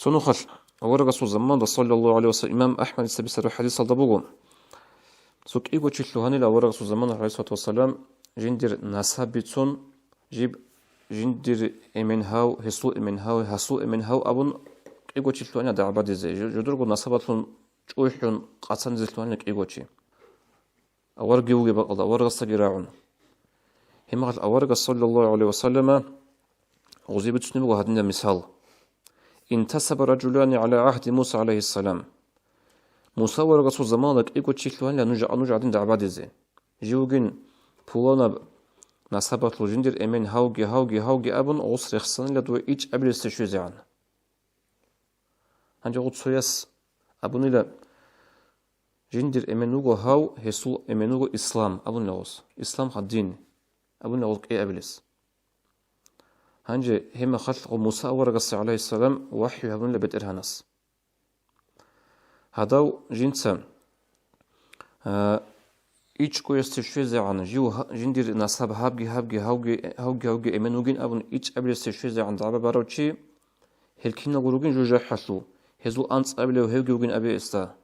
سنخل ورغسو زمان صلى الله عليه وسلم إمام أحمد سبيسر حديث الدبوغو سوك إيغو تشلوهاني لا ورغسو زمان عليه الصلاة والسلام جندر نسابتون جيب جندر إمنهاو هسو إمنهاو هسو إمنهاو أبون إيغو تشلوهاني دعبا ديزي جدرغو نسابتون جويحون قاتن زلتوهاني إيغو تشي أورغيوغي بقضا أورغسا جراعون هم قال أورغ صلى الله عليه وسلم غزيبت سنبغو هدنا مثال انتسب رجلان على عهد موسى عليه السلام موسى ورغسو زمانك إيغو تشلوهاني نجع دين دعبا ديزي جيوغين بولانا نسابت لجندر إمن هاوغي أبن أوس رخصان لدو إيج أبل استشوزي عن هنجي غد سويس أبن إلا جندر إمنوغو هاو هسول إمنوغو إسلام أبن لغوس إسلام الدين أبن لغوس إي أبلس هنجي هم خلق موسى ورغس عليه السلام وحي أبن لبت إرهانس هداو جنسا إيج كويس تشويزي عن جيو جندر نساب هاوغي إمنوغين أبن إيج أبل استشويزي عن دعبا باروتشي هلكينا غروغين جوجا حسو هزو أنس أبلو هاوغيوغين أبي إستا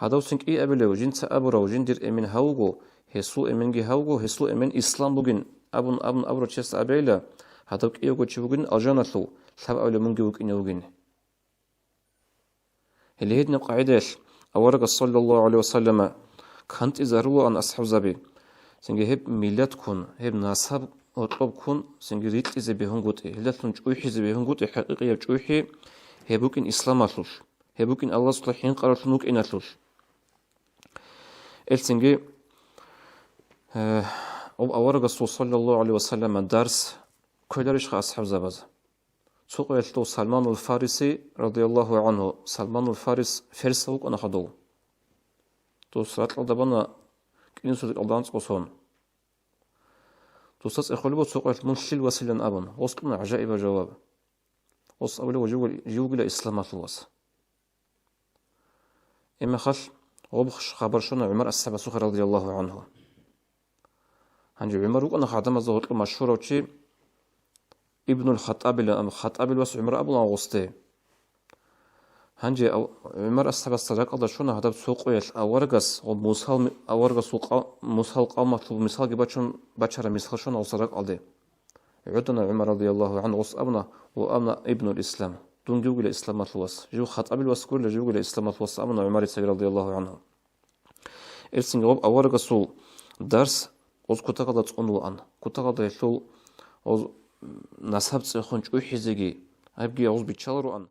هذا سنك إيه أبلو جنس أبرو جندر إمن هاوغو هسو إمنجي هاوغو هسو إمن إسلام بوغين أبن أبرو تشيس أبيلا هذا إيه غو تشوغين أجانتلو سبب أولو منجوك إنوغين اللي هيدنا قاعدة أورق صلى الله عليه وسلم كانت إزارو عن أصحاب زبي سنجي هب ميلاد كون هب ناسب أطلب كون سنجي ريت إزي بهون قوتي هلتون جويحي زي بهون قوتي حقيقية جويحي هبوكين إسلام أطلوش هبوكين الله صلحين قرارتنوك إن أطلوش السنجي أورق صلى الله عليه وسلم درس كلارش أصحاب زباز سوق يلتو سلمان الفارسي رضي الله عنه سلمان الفارس فرسوك أنا خدو تو سرات الدبنا كين سوق الدانس قصون تو ساس إخوالي سوق المنشل وسيلن أبن وسكنا عجائب جواب وص أولي وجوج إسلام الوص إما خل وبخش خبر شنا عمر السبسوخ رضي الله عنه هنجي عمر وأنا خادم الزهور المشهور وشي ابن الخطاب الوس عمر أبو الغوستي هنجي عمر السبسوخ الله شنا هذا سوق ويل أورجس وموسال أورجس سوق موسال قام مطلوب مثال جبتشون بشر مثال شنا وصرق عليه عدنا عمر رضي الله عنه وص أبنا وأبنا ابن الإسلام دون جوج الإسلام الوص جو خطاب الوس كل جوج الإسلام الوص أبنا عمر رضي الله عنه إرسين جواب أورجس درس أوز كتاقدت أنوان كتاقدت يلول أوز نسبت سخنج أحزجي أبجي أوز بيتشالرو أن